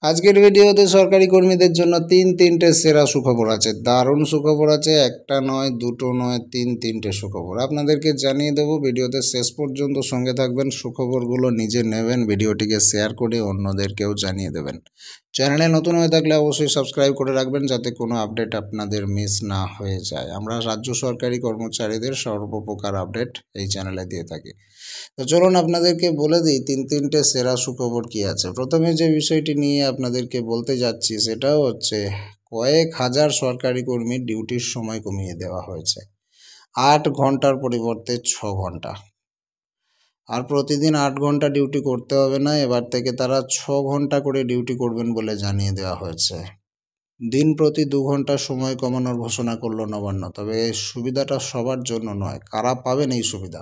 আজকের ভিডিওতে সরকারি কর্মীদের জন্য তিনটে সেরা সুখবর আছে। দারুণ সুখবর আছে, একটা নয়, দুটো নয়, তিনটে সুখবর আপনাদেরকে জানিয়ে দেবো। ভিডিওতে শেষ পর্যন্ত সঙ্গে থাকবেন, সুখবরগুলো নিজে নেবেন, ভিডিওটিকে শেয়ার করে অন্যদেরকেও জানিয়ে দেবেন। চ্যানেলে নতুন হয়ে থাকলে অবশ্যই সাবস্ক্রাইব করে রাখবেন যাতে কোনো আপডেট আপনাদের মিস না হয়ে যায়। আমরা রাজ্য সরকারি কর্মচারীদের সর্বপ্রকার আপডেট এই চ্যানেলে দিয়ে থাকি। তো চলুন আপনাদেরকে বলে দিই তিনটে সেরা সুখবর কী আছে। প্রথমে যে বিষয়টি নিয়ে আপনাদেরকে বলতে যাচ্ছি সেটা হচ্ছে কয়েক হাজার সরকারি কর্মীর ডিউটির সময় কমিয়ে দেওয়া হয়েছে। 8 ঘন্টার পরিবর্তে 6 ঘন্টা। আর প্রতিদিন 8 ঘন্টা ডিউটি করতে হবে না, এবার থেকে তারা 6 ঘন্টা করে ডিউটি করবেন বলে জানিয়ে দেওয়া হয়েছে। দিন প্রতি 2 ঘন্টা সময় কমানোর ঘোষণা করলো নবান্ন। তবে এই সুবিধাটা সবার জন্য নয়। কারা পাবেন এই সুবিধা?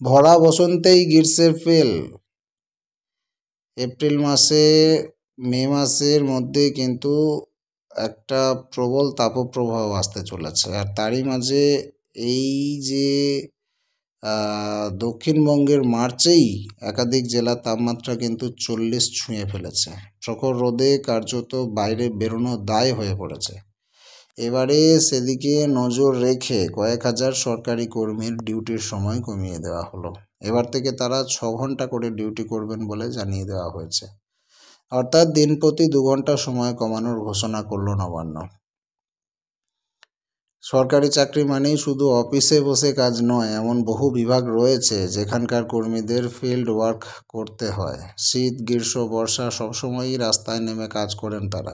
ভরা বসন্তেই গ্রীষ্মের ফেল। এপ্রিল মাসে মে মাসের মধ্যে কিন্তু একটা প্রবল তাপপ্রবাহ আসতে চলেছে। আর তারই মাঝে এই যে দক্ষিণবঙ্গের মার্চেই একাধিক জেলার তাপমাত্রা কিন্তু 40 ছুঁয়ে ফেলেছে। প্রখর রোদে কার্যত বাইরে বেরোনো দায় হয়ে পড়েছে। এবারে সেদিকে নজর রেখে কয়েক হাজার সরকারি কর্মীর ডিউটির সময় কমিয়ে দেওয়া হলো। এবার থেকে তারা 6 ঘন্টা করে ডিউটি করবেন বলে জানিয়ে দেওয়া হয়েছে। অর্থাৎ দিন প্রতি 2 ঘন্টা সময় কমানোর ঘোষণা করলো নবান্ন। সরকারি চাকরি মানেই শুধু অফিসে বসে কাজ নয়, এমন বহু বিভাগ রয়েছে যেখানকার কর্মীদের ফিল্ড ওয়ার্ক করতে হয়। শীত, গ্রীষ্ম, বর্ষা সবসময়ই রাস্তায় নেমে কাজ করেন তারা।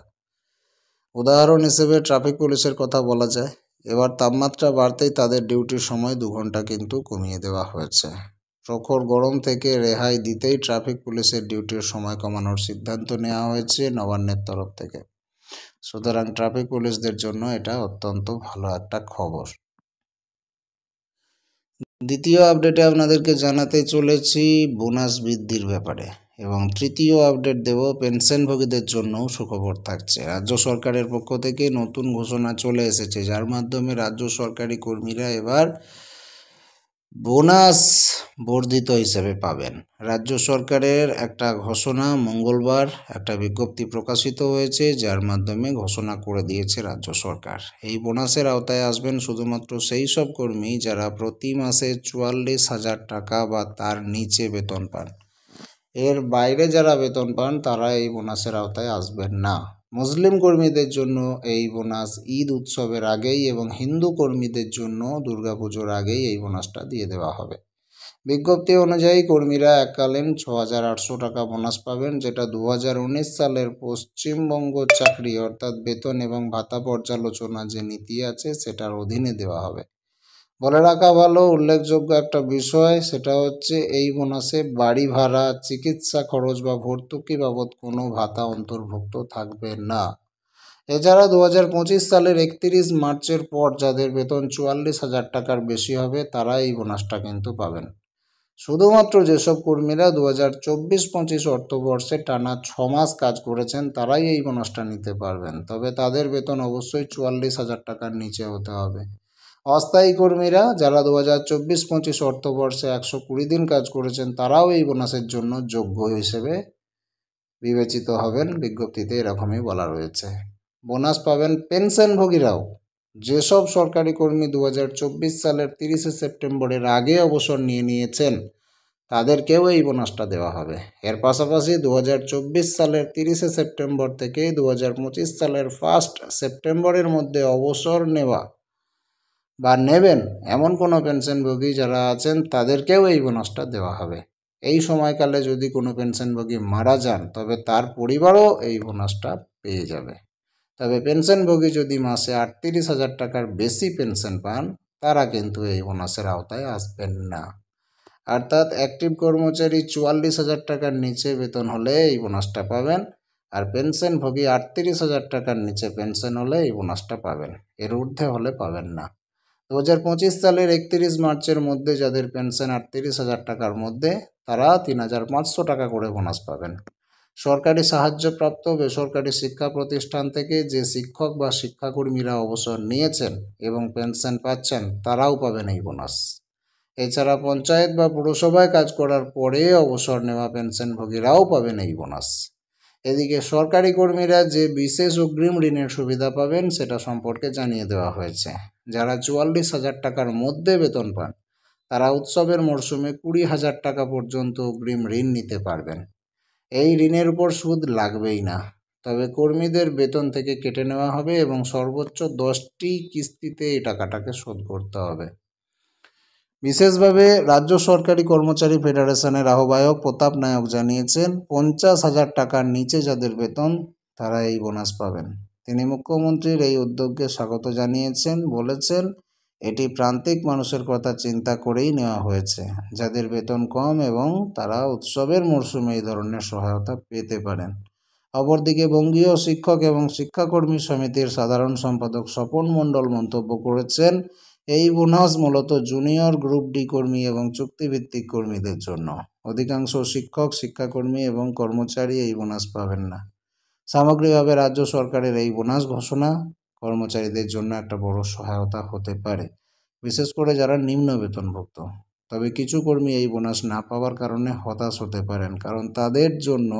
উদাহরণ হিসেবে ট্রাফিক পুলিশের কথা বলা যায়। এবার তাপমাত্রা বাড়তেই তাদের ডিউটির সময় 2 ঘন্টা কিন্তু কমিয়ে দেওয়া হয়েছে। প্রখর গরম থেকে রেহাই দিতেই ট্রাফিক পুলিশের ডিউটির সময় কমানোর সিদ্ধান্ত নেওয়া হয়েছে নবান্নের তরফ থেকে। সুতরাং ট্রাফিক পুলিশদের জন্য এটা অত্যন্ত ভালো একটা খবর। দ্বিতীয় আপডেটে আপনাদেরকে জানাতে চলেছি বোনাস বৃদ্ধির ব্যাপারে, এবং তৃতীয় আপডেট দেব পেনশনভোগীদের জন্যও সুখবর থাকছে। রাজ্য সরকারের পক্ষ থেকে নতুন ঘোষণা চলে এসেছে, যার মাধ্যমে রাজ্য সরকারি কর্মীরা এবার বোনাস বর্ধিত হিসেবে পাবেন। রাজ্য সরকারের একটা ঘোষণা মঙ্গলবার একটা বিজ্ঞপ্তি প্রকাশিত হয়েছে, যার মাধ্যমে ঘোষণা করে দিয়েছে রাজ্য সরকার। এই বোনাসের আওতায় আসবেন শুধুমাত্র সেই সব কর্মী যারা প্রতি মাসে 44,000 টাকা বা তার নিচে বেতন পান। এর বাইরে যারা বেতন পান তারা এই বোনাসের আওতায় আসবেন না। মুসলিম কর্মীদের জন্য এই বোনাস ঈদ উৎসবের আগেই এবং হিন্দু কর্মীদের জন্য দুর্গাপুজোর আগেই এই বোনাসটা দিয়ে দেওয়া হবে। বিজ্ঞপ্তি অনুযায়ী কর্মীরা এককালীন 6,800 টাকা বোনাস পাবেন, যেটা 2019 সালের পশ্চিমবঙ্গ চাকরি অর্থাৎ বেতন এবং ভাতা পর্যালোচনা যে নীতি আছে সেটার অধীনে দেওয়া হবে। বলে রাখা ভালো, উল্লেখযোগ্য একটা বিষয় সেটা হচ্ছে এই বোনাসে বাড়ি ভাড়া, চিকিৎসা খরচ বা ভর্তুকি বাবদ কোনো ভাতা অন্তর্ভুক্ত থাকবে না। এছাড়া 2025 সালের 31 মার্চের পর যাদের বেতন 44,000 টাকার বেশি হবে তারা এই বোনাসটা কিন্তু পাবেন। শুধুমাত্র যেসব কর্মীরা 2024-25 অর্থবর্ষে টানা 6 মাস কাজ করেছেন তারাই এই বোনাসটা নিতে পারবেন। তবে তাদের বেতন অবশ্যই 44,000 টাকার নিচে হতে হবে। অস্থায়ী কর্মীরা যারা 2024-25 অর্থবর্ষে 120 দিন কাজ করেছেন তারাও এই বোনাসের জন্য যোগ্য হিসেবে বিবেচিত হবেন। বিজ্ঞপ্তিতে এরকমই বলা রয়েছে। বোনাস পাবেন পেনশনভোগীরাও। যেসব সরকারি কর্মী 2024 সালের 30 সেপ্টেম্বরের আগে অবসর নিয়েছেন তাদেরকেও এই বোনাসটা দেওয়া হবে। এর পাশাপাশি 2024 সালের 30 সেপ্টেম্বর থেকে 2025 সালের 1 সেপ্টেম্বরের মধ্যে অবসর নেওয়া বা নেবেন এমন কোনো পেনশনভোগী যারা আছেন তাদেরকেও এই বোনাসটা দেওয়া হবে। এই সময়কালে যদি কোনো পেনশনভোগী মারা যান তবে তার পরিবারও এই বোনাসটা পেয়ে যাবে। তবে পেনশনভোগী যদি মাসে 38,000 টাকার বেশি পেনশন পান তারা কিন্তু এই বোনাসের আওতায় আসবেন না। অর্থাৎ অ্যাক্টিভ কর্মচারী 44,000 টাকার নিচে বেতন হলে এই বোনাসটা পাবেন, আর পেনশনভোগী 38,000 টাকার নিচে পেনশন হলে এই বোনাসটা পাবেন, এর ঊর্ধ্বে হলে পাবেন না। 2025 সালের 31 মার্চের মধ্যে যাদের পেনশন 38,000 টাকার মধ্যে তারা 3,500 টাকা করে বোনাস পাবেন। সরকারি সাহায্যপ্রাপ্ত বেসরকারি শিক্ষা প্রতিষ্ঠান থেকে যে শিক্ষক বা শিক্ষাকর্মীরা অবসর নিয়েছেন এবং পেনশন পাচ্ছেন তারাও পাবেন এই বোনাস। এছাড়া পঞ্চায়েত বা পুরসভায় কাজ করার পরে অবসর নেওয়া পেনশনভোগীরাও পাবেন এই বোনাস। এদিকে সরকারি কর্মীরা যে বিশেষ অগ্রিম ঋণের সুবিধা পাবেন সেটা সম্পর্কে জানিয়ে দেওয়া হয়েছে। যারা 44,000 টাকার মধ্যে বেতন পান তারা উৎসবের মরশুমে 20,000 টাকা পর্যন্ত অগ্রিম ঋণ নিতে পারবেন। এই ঋণের উপর সুদ লাগবেই না, তবে কর্মীদের বেতন থেকে কেটে নেওয়া হবে এবং সর্বোচ্চ 10টি কিস্তিতে এই টাকাটাকে শোধ করতে হবে। বিশেষভাবে রাজ্য সরকারি কর্মচারী ফেডারেশনের আহ্বায়ক প্রতাপ নায়ক জানিয়েছেন, 50,000 টাকার নিচে যাদের বেতন তারা এই বোনাস পাবেন। তিনি মুখ্যমন্ত্রীর এই উদ্যোগকে স্বাগত জানিয়েছেন, বলেছেন এটি প্রান্তিক মানুষের কথা চিন্তা করেই নেওয়া হয়েছে, যাদের বেতন কম এবং তারা উৎসবের মরশুমে এই ধরনের সহায়তা পেতে পারেন। অপরদিকে বঙ্গীয় শিক্ষক এবং শিক্ষাকর্মী সমিতির সাধারণ সম্পাদক স্বপন মণ্ডল মন্তব্য করেছেন, এই বোনাস মূলত জুনিয়র গ্রুপ ডি কর্মী এবং চুক্তিভিত্তিক কর্মীদের জন্য। অধিকাংশ শিক্ষক, শিক্ষাকর্মী এবং কর্মচারী এই বোনাস পাবেন না। সামগ্রিকভাবে রাজ্য সরকারের এই বোনাস ঘোষণা কর্মচারীদের জন্য একটা বড় সহায়তা হতে পারে, বিশেষ করে যারা নিম্ন বেতনভুক্ত। তবে কিছু কর্মী এই বোনাস না পাওয়ার কারণে হতাশ হতে পারেন, কারণ তাদের জন্য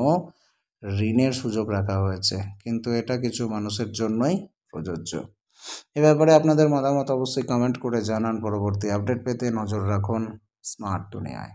ঋণের সুযোগ রাখা হয়েছে, কিন্তু এটা কিছু মানুষের জন্যই প্রযোজ্য। এ ব্যাপারে আপনাদের মতামত অবশ্যই কমেন্ট করে জানান। পরবর্তী আপডেট পেতে নজর রাখুন স্মার্ট দুনিয়ায়।